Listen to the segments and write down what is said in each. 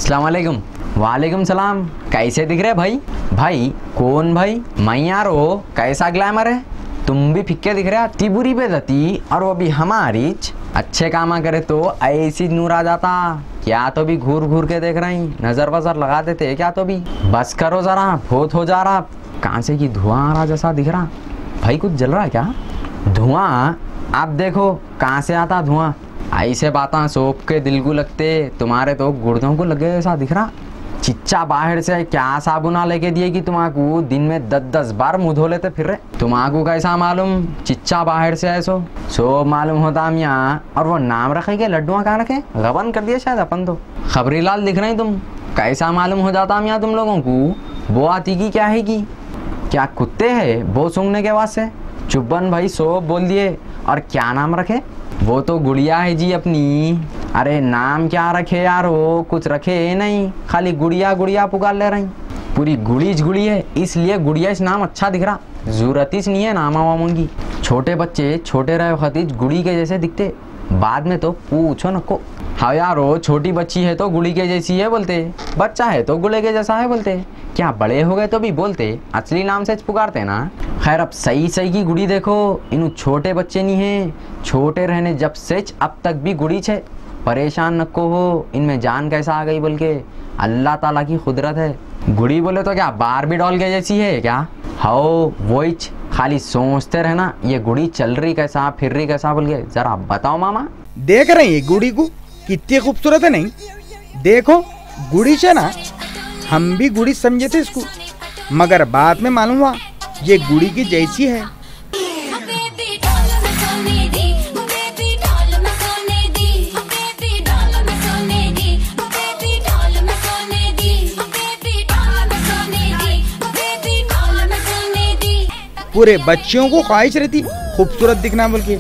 अस्सलाम वालेकुम। वालेकुम सलाम। कैसे दिख रहे भाई? भाई कौन भाई? मैं यार हो। कैसा ग्लैमर है? तुम भी फिक्के दिख रहे, अति बुरी बेइज्जती, और वो भी हमारी। अच्छे काम करे तो ऐसी नूर आ जाता। क्या तो भी घूर घूर के देख रही, नजर वजर लगा देते क्या? तो भी बस करो जरा, बहुत हो जा रहा। कहाँ से की धुआं आ रहा जैसा दिख रहा भाई? कुछ जल रहा है क्या? धुआं? आप देखो कहाँ से आता धुआं। ऐसे बातें सोप के दिल को लगते, तुम्हारे तो गुर्दों को लगे ऐसा दिख रहा। चिच्चा बाहर से क्या साबुना लेके दिए कि तुम्हारा दिन में 10-10 बार मुँह धो लेते फिर रहे। तुम्हारा कैसा मालूम चिच्चा बाहर से है सो मालूम होता हम यहाँ। और वो नाम रखे के लड्डुआ कहाँ रखे? गबन कर दिया शायद अपन तो। खबरी लाल दिख रहे तुम। कैसा मालूम हो जाता हम यहाँ तुम लोगों को? वो आती की क्या है की? क्या कुत्ते है वो सूंघने के वास्ते? चुब्बन भाई सो बोल दिए। और क्या नाम रखे? वो तो गुड़िया है जी अपनी। अरे नाम क्या रखे यार? वो कुछ रखे नहीं, खाली गुड़िया गुड़िया पुकार ले रही। पूरी गुड़ीज गुड़ी है, इसलिए गुड़िया इस नाम अच्छा दिख रहा। जरूरत ही नहीं है नामा वामों। छोटे बच्चे छोटे रहे खतीज गुड़ी के जैसे दिखते, बाद में तो पूछो नको। हाँ यार वो छोटी बच्ची है तो गुड़ी के जैसी है बोलते, बच्चा है तो गुड़े के जैसा है बोलते। क्या बड़े हो गए तो भी बोलते, असली नाम से पुकारते ना। खैर अब सही सही की गुड़ी देखो, इन छोटे बच्चे नहीं है। छोटे रहने जब से अब तक भी गुड़ी छे। परेशान नको हो, इनमें जान कैसा आ गई बोल के। अल्लाह ताला की कुदरत है। गुड़ी बोले तो क्या बारबी डॉल के जैसी है क्या? हाओ वही खाली सोचते रहना ये गुड़ी चल रही कैसा फिर रही कैसा बोल के। जरा बताओ मामा। देख रही है गुड़ी को कितनी खूबसूरत है? नहीं देखो गुड़ी से ना हम भी गुड़ी समझे थे इसको, मगर बाद में मालूम हुआ ये गुड़ी की जैसी है। पूरे बच्चियों को ख्वाहिश रहती खूबसूरत दिखना बोल के,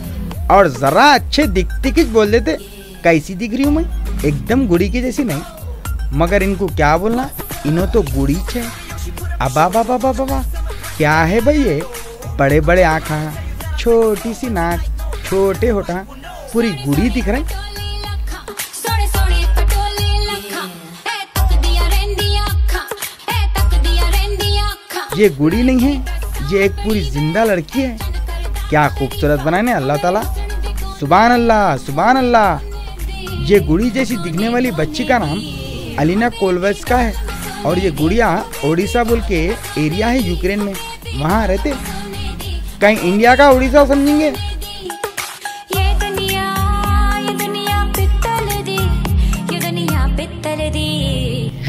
और जरा अच्छे दिखती किस बोल देते कैसी दिख रही हूँ मैं, एकदम गुड़ी की जैसी नहीं। मगर इनको क्या बोलना, इन्हों तो गुड़ी छे। अबा बाबा बाबा क्या है भाई ये? बड़े बड़े आँखा, छोटी सी नाक, छोटे होठा, पूरी गुड़ी दिख रही। ये गुड़ी नहीं है, ये एक पूरी जिंदा लड़की है। क्या खूबसूरत बनाने अल्लाह ताला, सुभान अल्लाह सुभान अल्लाह। ये गुड़ी जैसी दिखने वाली बच्ची का नाम अलीना कोलवेस्का है, और ये गुड़िया ओडिशा बोल के एरिया है यूक्रेन में, वहाँ रहते। कहीं इंडिया का ओडिशा समझेंगे।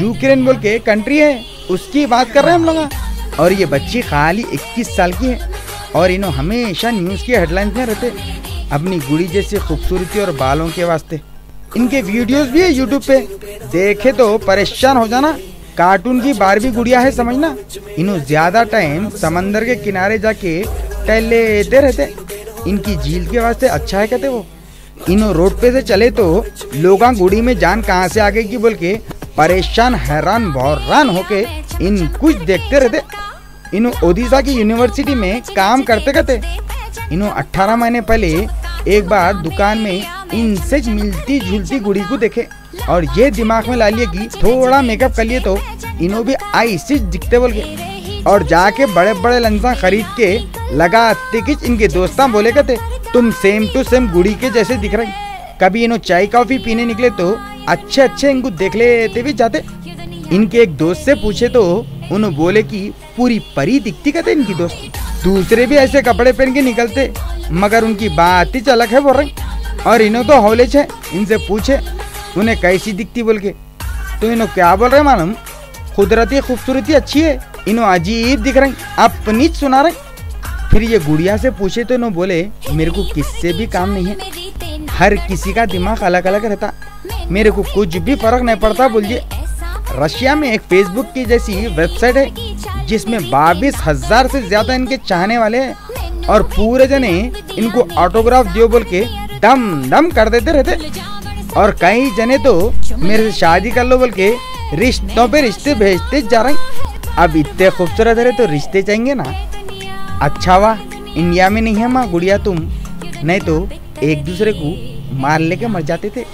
यूक्रेन बोल के कंट्री है, उसकी बात कर रहे हैं हम लोग। और ये बच्ची खाली 21 साल की है, और इन्हों हमेशा न्यूज़ की हेडलाइंस में रहते अपनी गुड़ी जैसी खूबसूरती और बालों के वास्ते। इनके वीडियोस भी है यूट्यूब पे, देखे तो परेशान हो जाना। कार्टून की बारबी गुड़िया है समझना। इन्हों ज्यादा टाइम समंदर के किनारे जाके टहलते रहते, इनकी झील के वास्ते अच्छा है कहते वो। इन्हों रोड पे से चले तो लोग गुड़ी में जान कहाँ से आ गई की बोल के परेशान हैरान बहरान होके इन कुछ देखते रहते। इन्हों ओडिशा की यूनिवर्सिटी में काम करते करते इन्हों 18 महीने पहले एक बार दुकान में इनसे मिलती जुलती गुड़ी को देखे, और ये दिमाग में ला लिए कि थोड़ा मेकअप कर लिए तो इन्हों भी ऐसे दिखते बोल के। और जाके बड़े बड़े लंसा खरीद के लगाते कि इनके दोस्ता बोले कहते तुम सेम टू सेम गुड़ी के जैसे दिख रही। कभी इन्हों चाय कॉफी पीने निकले तो अच्छे अच्छे इनको देख लेते भी जाते। इनके एक दोस्त से पूछे तो उन्होंने बोले कि पूरी परी दिखती कहते इनकी दोस्त। दूसरे भी ऐसे कपड़े पहन के निकलते, मगर उनकी बात ही अलग है बोल रही। और इन्हों तो हौलेज है, इनसे पूछे उन्हें कैसी दिखती बोल के, तो इन्हों क्या बोल रहे मालूम, कुदरती खूबसूरती अच्छी है, इन्हों अजीब दिख रही, अपनी सुना रही। फिर ये गुड़िया से पूछे तो इन्हों बोले मेरे को किससे भी काम नहीं है, हर किसी का दिमाग अलग अलग रहता, मेरे को कुछ भी फर्क नहीं पड़ता बोलिए। रशिया में एक फेसबुक की जैसी वेबसाइट है जिसमें 22,000 से ज्यादा इनके चाहने वाले हैं, और पूरे जने इनको ऑटोग्राफ दियो बोल के दम दम कर देते रहते। और कई जने तो मेरे से शादी कर लो बोल के रिश्तों पे रिश्ते भेजते जा रहे। अब इतने खूबसूरत है तो रिश्ते चाहिए ना। अच्छा वाह इंडिया में नहीं है माँ गुड़िया तुम, नहीं तो एक दूसरे को मार लेके मर जाते थे।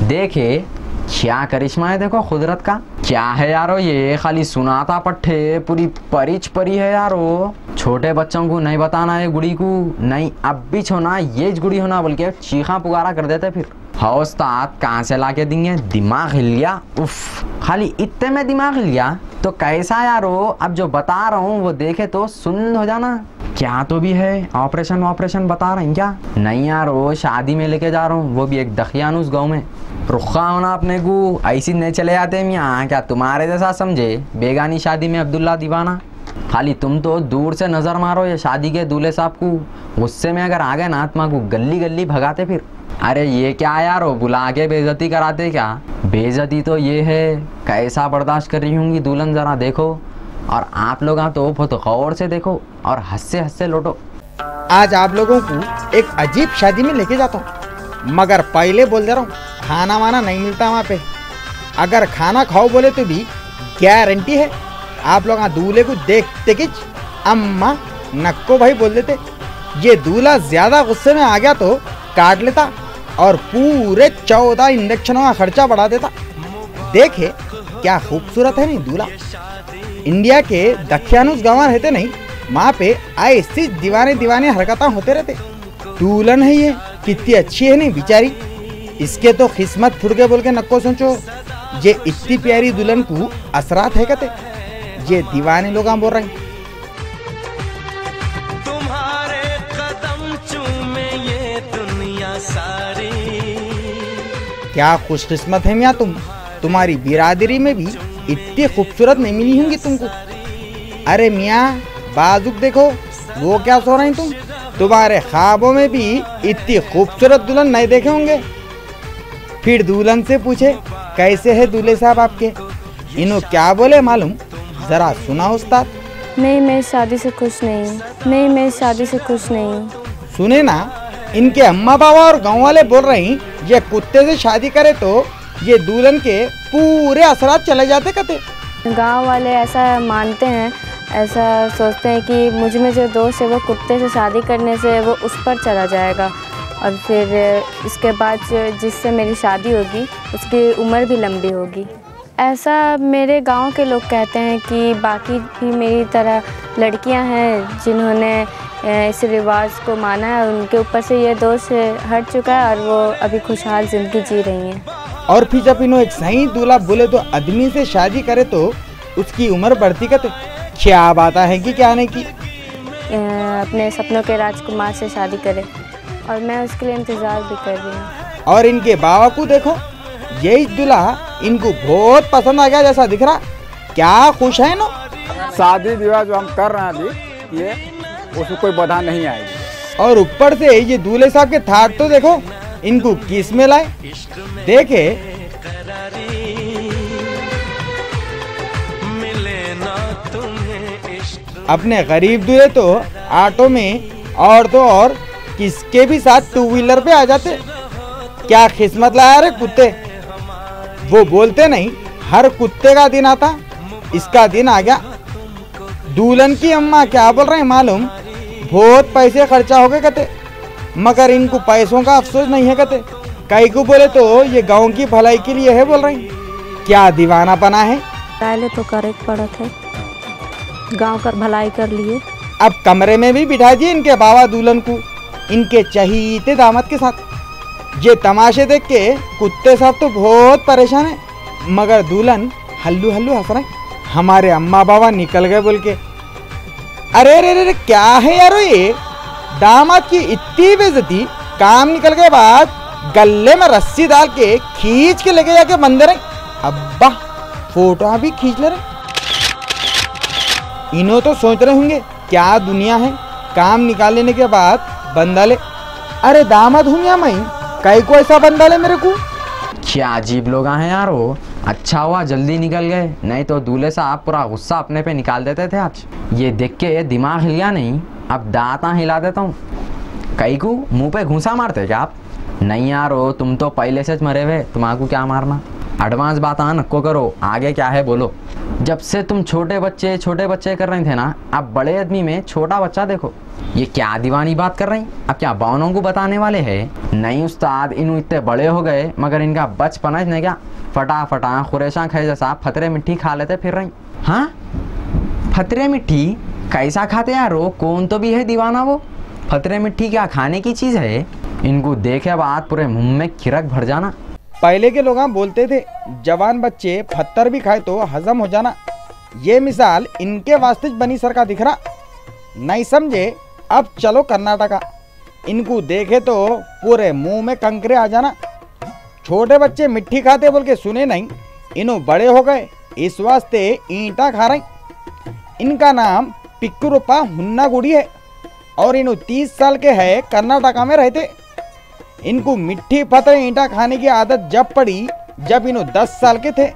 देखे क्या करिश्मा है, देखो कुदरत का। क्या है यारो ये, खाली सुनाता पट्टे पूरी परिच परी है यारो। छोटे बच्चों को नहीं बताना है गुड़ी को, नहीं अब भी छोना ये गुड़ी होना बोल के चीखा पुकारा कर देते। फिर उस्ताद कहाँ से ला के देंगे, दिमाग हिल गया। उफ, खाली इतने में दिमाग हिल गया तो कैसा यारो। अब जो बता रहा हूँ वो देखे तो सुन हो जाना। क्या तो भी है, ऑपरेशन बता रहे हैं क्या? नहीं यारो, शादी में लेके जा रहा हूँ, वो भी एक दखियानुस गाँव में। रुखा होना अपने को, ऐसी नहीं चले जाते यहाँ। क्या तुम्हारे जैसा समझे बेगानी शादी में अब्दुल्ला दीवाना। खाली तुम तो दूर से नजर मारो ये शादी के दूल्हे साहब को, गुस्से में अगर आ गए ना आत्मा को गली गली भगाते फिर। अरे ये क्या यारो, बुला के बेइज्जती कराते क्या? बेइज्जती तो ये है, कैसा बर्दाश्त कर रही होंगी दुल्हन जरा देखो। और आप लोग तो बहुत गौर से देखो और हंसते हंसते लौटो। आज आप लोगों को एक अजीब शादी में लेके जाता हूँ, मगर पहले बोल दे रहा हूँ खाना वाना नहीं मिलता वहाँ पे। अगर खाना खाओ बोले तो भी गारंटी है आप लोग दूल्हे को देखते कि अम्मा नक्को भाई बोल देते। ये दूल्हा ज्यादा गुस्से में आ गया तो काट लेता और पूरे 14 इंजेक्शनों का खर्चा बढ़ा देता। देखे क्या खूबसूरत है नहीं दूल्हा। इंडिया के दखियानुस गाँव रहते नहीं, वहाँ पे ऐसी दीवाने हरकतें होते रहते। दुल्हन है ये, कितनी अच्छी है नहीं बेचारी। इसके तो किस्मत फुट गए बोल के नक्को सोचो। ये इतनी प्यारी दुल्हन को असरात है कहते, ये दीवाने लोग बोल रहे हैं। तुम्हारे कदम चूमे ये दुनिया सारी। क्या खुशकिस्मत है मियाँ तुम, तुम्हारी बिरादरी में भी इतनी खूबसूरत नहीं मिली होंगी तुमको। अरे मियाँ बाजुक देखो, वो क्या सो रहे हैं तुम? तुम्हारे ख्वाबों में भी इतनी खूबसूरत दुल्हन नहीं देखे होंगे। फिर दुल्हन से पूछे कैसे है दूल्हे साहब आपके, इन्हों क्या बोले मालूम, जरा सुना उस्ताद। नहीं मैं शादी से खुश नहीं हूँ, नहीं मैं शादी से खुश नहीं हूँ। सुने ना, इनके अम्मा बाबा और गांव वाले बोल रहे हैं ये कुत्ते से शादी करे तो ये दुल्हन के पूरे असरात चले जाते कहते। गांव वाले ऐसा मानते हैं, ऐसा सोचते हैं कि मुझ में जो दोस्त है वो कुत्ते से शादी करने से वो उस पर चला जाएगा और फिर इसके बाद जिससे मेरी शादी होगी उसकी उम्र भी लंबी होगी। ऐसा मेरे गांव के लोग कहते हैं कि बाकी भी मेरी तरह लड़कियां हैं जिन्होंने इस रिवाज को माना है, उनके ऊपर से ये दोष हट चुका है और वो अभी खुशहाल ज़िंदगी जी रही हैं। और फिर जब इन्हों एक सही दूल्हा बोले तो आदमी से शादी करे तो उसकी उम्र बढ़ती कहते। क्या बात है कि क्या नहीं की, अपने सपनों के राजकुमार से शादी करे और मैं उसके लिए इंतज़ार भी कर रही हूँ। और इनके बाबा को देखो, यही दूल्हा इनको बहुत पसंद आ गया जैसा दिख रहा। क्या खुश है ना? शादी विवाह जो हम कर रहे हैं अभी, ये उसमें कोई बाधा नहीं आएगी। और ऊपर से ये दूल्हे साहब के थाट तो देखो, इनको किस में लाए देखे। अपने गरीब दूल्हे तो ऑटो में और तो और किसके भी साथ 2 व्हीलर पे आ जाते। क्या किस्मत लाया रे कुत्ते। वो बोलते नहीं हर कुत्ते का दिन आता, इसका दिन आ गया। दुल्हन की अम्मा क्या बोल रहे हैं मालूम, बहुत पैसे खर्चा हो गए कहते, मगर इनको पैसों का अफसोस नहीं है कहते। कई को बोले तो ये गांव की भलाई के लिए है बोल रहे हैं। क्या दीवाना बना है। पहले तो करे पड़ा थे, गांव का भलाई कर लिए। अब कमरे में भी बिठा दिए इनके बाबा दुल्हन को इनके चहीते दामाद के साथ। ये तमाशे देख के कुत्ते सब तो बहुत परेशान है, मगर दुल्हन हल्लू हल्लू हंस रहे, हमारे अम्मा बाबा निकल गए बोल के। अरे रे रे क्या है यारो ये, दामाद की इतनी बेइज्जती, काम निकल के बाद गले में रस्सी डाल के खींच के लेके जाके बंदे रहे। अब्बा फोटो भी खींच ले रहे। इन्हों तो सोच रहे होंगे क्या दुनिया है, काम निकाल लेने के बाद बंदा ले। अरे दामाद हूँ या मैं, कई को ऐसा बंदा ले मेरे को। क्या अजीब लोग हैं यार वो। अच्छा हुआ जल्दी निकल गए, नहीं तो दूल्हे साहब पूरा गुस्सा अपने पे निकाल देते थे आज। ये देख के दिमाग हिल गया नहीं, अब दांता हिला देता हूँ। कई को मुंह पे घूंसा मारते क्या आप? नहीं यार हो, तुम तो पहले से मरे हुए, तुम्हारा क्या मारना। एडवांस बात नको करो, आगे क्या है बोलो। जब से तुम छोटे बच्चे कर रहे थे ना, अब बड़े आदमी में छोटा बच्चा देखो। ये क्या दीवानी बात कर रही, अब क्या बावनों को बताने वाले हैं? नहीं उस्ताद, इन्हों इतने बड़े हो गए मगर इनका बचपन है क्या फटा खुरेशा खाए जैसा फतरे मिट्टी खा लेते फिर रही। हाँ, फतरे मिट्टी कैसा खाते यारो? कौन तो भी है दीवाना वो? फतरे मिट्टी क्या खाने की चीज़ है? इनको देखे बाद पूरे मुंह में किरक भर जाना। पहले के लोग बोलते थे जवान बच्चे पत्थर भी खाए तो हजम हो जाना। ये मिसाल इनके वास्ते बनी सर का दिख रहा। नहीं समझे? अब चलो कर्नाटका। इनको देखे तो पूरे मुंह में कंकरे आ जाना। छोटे बच्चे मिट्टी खाते बोल के सुने नहीं, इन्हों बड़े हो गए इस वास्ते ईंटा खा रही। इनका नाम पिक्कुरुप्पा हुन्नागुड़ी है और इन्हों 30 साल के है, कर्नाटका में रहते। इनको मिट्टी पत्थर ईंटा खाने की आदत जब पड़ी जब इन्हों 10 साल के थे।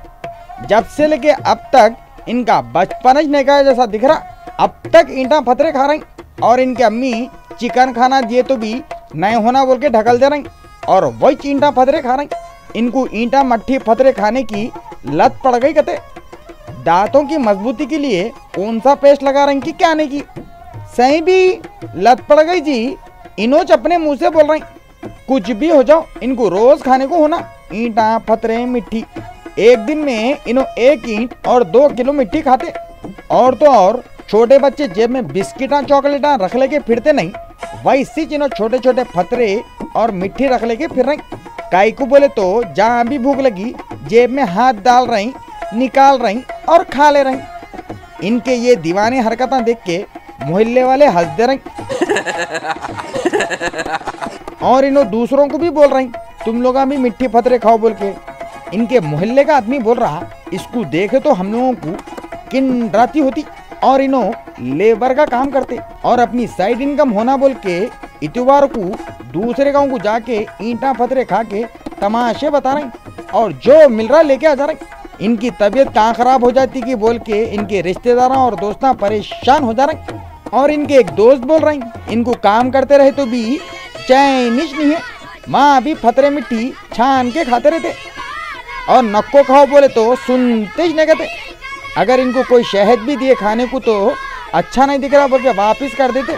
जब से लेके अब तक इनका बचपन ही नहीं गया जैसा दिख रहा। अब तक ईंटा पत्थरे खा रही और इनकी अम्मी चिकन खाना दिए तो भी नहीं होना बोल के ढकल दे रही और वही ईंटा पत्थरे खा रही। इनको ईंटा मट्टी पत्थरे खाने की लत पड़ गई कहते। दांतों की मजबूती के लिए कौन सा पेस्ट लगा रही कि क्या नहीं की? सही भी लत पड़ गई जी। इनोच अपने मुंह से बोल रही कुछ भी हो जाओ इनको रोज खाने को होना ईंटा पत्थरे मिट्टी। एक दिन में इन्हों 1 ईंट और 2 किलो मिट्टी खाते। और तो और छोटे बच्चे जेब में बिस्किटा चॉकलेटा रख लेके फिरते नहीं, वैसे जिन्हों छोटे छोटे पत्थरे और मिट्टी रख लेके फिर रही। काई को बोले तो जहाँ भी भूख लगी जेब में हाथ डाल रही, निकाल रही और खा ले रही। इनके ये दीवाने हरकतें देख के मोहल्ले वाले हंस दे रही और इन्हों दूसरों को भी बोल रही तुम लोग भी मिट्टी पत्थरे खाओ बोल के। इनके मोहल्ले का आदमी बोल रहा इसको देखे तो हम लोगों को किन राती होती और इन्हों लेबर का काम करते और अपनी साइड इनकम होना बोल के इतवार को दूसरे गांव को जाके ईंटा पत्थरे खा के तमाशे बता रही और जो मिल रहा लेके आ जा रही। इनकी तबीयत कहाँ खराब हो जाती कि बोल के इनके रिश्तेदार और दोस्त परेशान हो जा रहे। और इनके एक दोस्त बोल रही इनको काम करते रहे तो भी चाइनीज नहीं है, माँ भी पत्थरे मिट्टी छान के खाते रहते और नक्को खाओ बोले तो सुनते ही नहीं कहते। अगर इनको कोई शहद भी दिए खाने को तो अच्छा नहीं दिख रहा बोल के वापिस कर देते।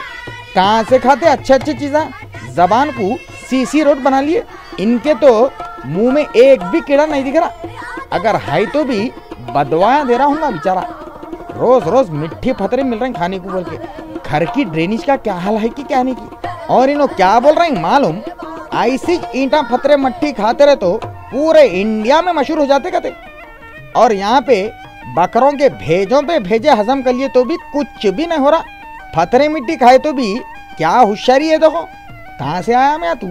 कहाँ से खाते अच्छी चीज़ें, जबान को सीसी रोड बना लिए। इनके तो मुंह में एक भी कीड़ा नहीं दिख रहा। अगर है तो भी बदवाया दे रहा हूँ बेचारा। रोज रोज मिट्टी पत्थरे मिल रहे खाने को बोल के। घर की ड्रेनेज का क्या हाल है कि क्या नहीं की। और इन्हों क्या बोल रहे हैं मालूम, ऐसी ईंटा पत्थरे मट्टी खाते रहे तो पूरे इंडिया में मशहूर हो जाते कहते। और यहाँ पे बकरों के भेजों पे भेजे हजम कर लिए तो भी कुछ भी नहीं हो रहा। पत्थरे मिट्टी खाए तो भी क्या होशियारी है देखो। कहाँ से आया मैं तू?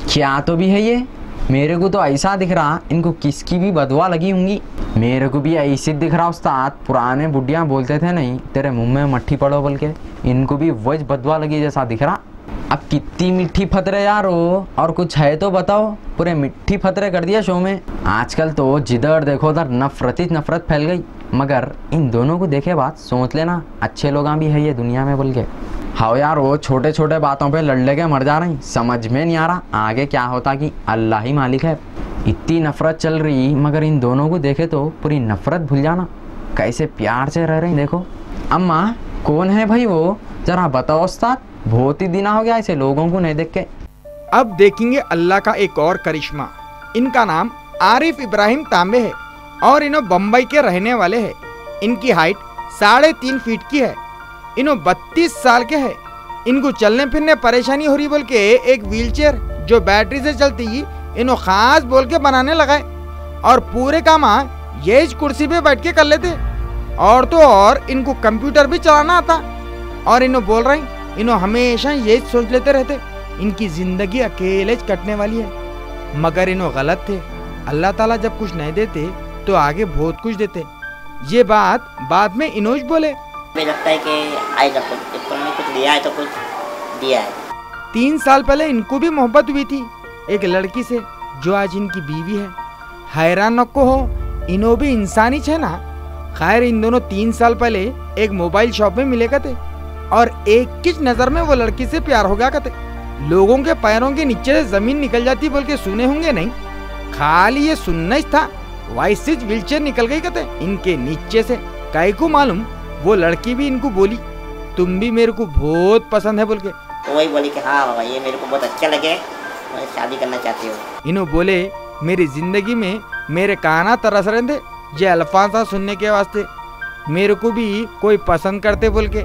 क्या तो भी है ये, मेरे को तो ऐसा दिख रहा इनको किसकी भी बदवा लगी होंगी। मेरे को भी ऐसे दिख रहा उस्ताद, पुराने बुढ़िया बोलते थे नहीं तेरे मुंह में मट्टी पड़ो बोल के, इनको भी वही बदवा लगी जैसा दिख रहा। अब कितनी मिट्टी फतरे यार हो, और कुछ है तो बताओ। पूरे मिट्टी फतरे कर दिया शो में। आजकल तो जिधर देखो उधर नफरत फैल गई। मगर इन दोनों को देखे बात सोच लेना अच्छे लोग भी है ये दुनिया में बोल के। हाँ यार, वो छोटे छोटे बातों पे लड़ लेके मर जा रही, समझ में नहीं आ रहा आगे क्या होता कि अल्लाह ही मालिक है। इतनी नफरत चल रही मगर इन दोनों को देखे तो पूरी नफरत भूल जाना। कैसे प्यार से रह रही देखो। अम्मा कौन है भाई वो, जरा बताओ उस्ताद, बहुत ही दिन हो गया ऐसे लोगों को नहीं देख के। अब देखेंगे अल्लाह का एक और करिश्मा। इनका नाम आरिफ इब्राहिम तांबे है और इन्हों बम्बई के रहने वाले हैं। इनकी हाइट 3.5 फीट की है। इन्हों 32 साल के हैं। इनको चलने फिरने परेशानी हो रही बोल के एक व्हीलचेयर जो बैटरी से चलती इन्हों खास बोल के बनाने लगाए और पूरे काम ये कुर्सी पे बैठ के कर लेते। और तो और इनको कंप्यूटर भी चलाना आता। और इन्हों बोल रही इन्हों हमेशा यही सोच लेते रहते इनकी जिंदगी अकेले कटने वाली है। मगर इन्हों गलत थे। अल्लाह ताला जब कुछ नहीं देते तो आगे बहुत कुछ देते। ये बात बाद में इनोज बोले। मुझे लगता है कि आज ऊपर में कुछ दिया है तो कुछ दिया है। 3 साल पहले इनको भी मोहब्बत हुई थी एक लड़की से जो आज इनकी बीवी है। हैरान न को हो, इन्हों भी इंसानी छे ना। खैर इन दोनों 3 साल पहले एक मोबाइल शॉप में मिले करते और एक की नजर में वो लड़की से प्यार हो गया करते। लोगों के पैरों के नीचे से जमीन निकल जाती बोल के सुने होंगे नहीं, खाली ये सुनना ही था। वाइस व्हीलचेयर निकल गई कहते इनके नीचे से। काहे को मालूम वो लड़की भी इनको बोली तुम भी मेरे को बहुत पसंद है बोल के। तो वही बोली कि हाँ बाबा ये मेरे को बहुत अच्छा लगे, मैं शादी करना चाहती हूँ। इन्हों बोले मेरी जिंदगी में मेरे काना तरस रहे थे ये अल्फाजा सुनने के वास्ते, मेरे को भी कोई पसंद करते बोल के।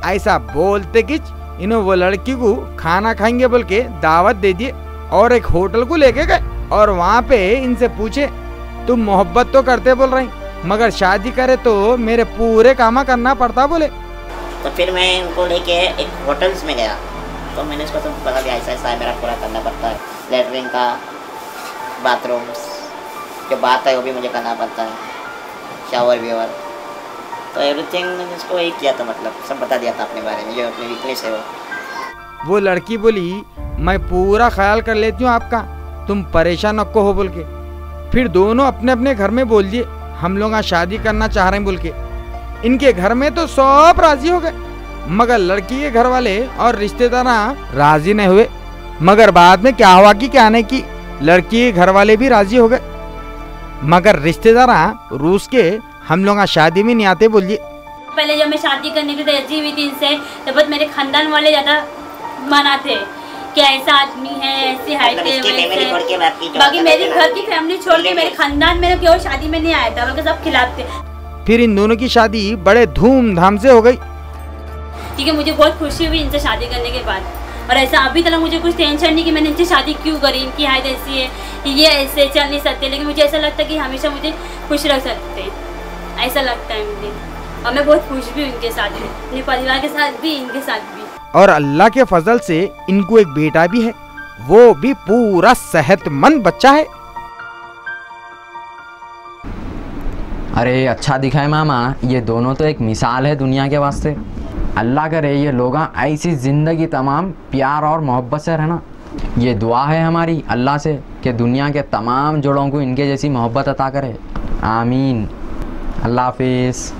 ऐसा बोलते किच इन्हों वो लड़की को खाना खाएंगे बोल के दावत दे दिए और एक होटल को लेके गए और वहाँ पे इनसे पूछे तुम मोहब्बत तो करते बोल रही मगर शादी करे तो मेरे पूरे कामा करना पड़ता बोले। तो फिर मैं उनको लेके एक होटल्स में गया, तो मैंने उसको सब पता दिया ऐसा ऐसा है मेरा पूरा करना पड़ता है, लेटरिन का, बाथरूम्स जो बात है वो भी मुझे करना पड़ता है, शावर व्यूवर, तो एवरीथिंग मैंने उसको वही किया था, मतलब सब बता दिया था अपने बारे में जो अपनी वीकनेस है वो लड़की बोली मैं पूरा ख्याल कर लेती हूँ आपका, तुम परेशान नको हो बोल के। फिर दोनों अपने अपने घर में बोल दिए हम लोग आज शादी करना चाह रहे हैं बोल के। इनके घर में तो सब राजी हो गए मगर लड़की के घर वाले और रिश्तेदार राजी नहीं हुए। मगर बाद में क्या हुआ कि क्या नहीं कि लड़की के घर वाले भी राजी हो गए मगर रिश्तेदार रूस के हम लोग शादी में नहीं आते बोलिए। पहले जब मैं शादी करने की राजी हुई थी इनसे तो बहुत मेरे खानदान वाले ज़्यादा मनाते कि ऐसा आदमी है, ऐसी हाइट है, वैसे। बाकी मेरी घर की फैमिली छोड़ के मेरे खानदान में केवल शादी में नहीं आया था, बल्कि सब खिलाते। फिर इन दोनों की शादी बड़े धूमधाम से हो गई क्योंकि मुझे बहुत खुशी हुई इनसे शादी करने के बाद। और ऐसा अभी तक मुझे कुछ टेंशन नहीं कि मैंने इनसे शादी क्यों करी, इनकी हाइट ऐसी है, ये ऐसे चल नहीं सकते, लेकिन मुझे ऐसा लगता है कि हमेशा मुझे खुश रख सकते हैं, ऐसा लगता है मुझे। और मैं बहुत खुश भी हूँ इनके साथ भी, अपने परिवार के साथ भी, इनके साथ भी। और अल्लाह के फजल से इनको एक बेटा भी है, वो भी पूरा सेहतमंद बच्चा है। अरे अच्छा दिखा है मामा, ये दोनों तो एक मिसाल है दुनिया के वास्ते। अल्लाह करे ये लोग ऐसी ज़िंदगी तमाम प्यार और मोहब्बत से रहना। ये दुआ है हमारी अल्लाह से कि दुनिया के तमाम जोड़ों को इनके जैसी मोहब्बत अता करे। आमीन। अल्लाह हाफिज़।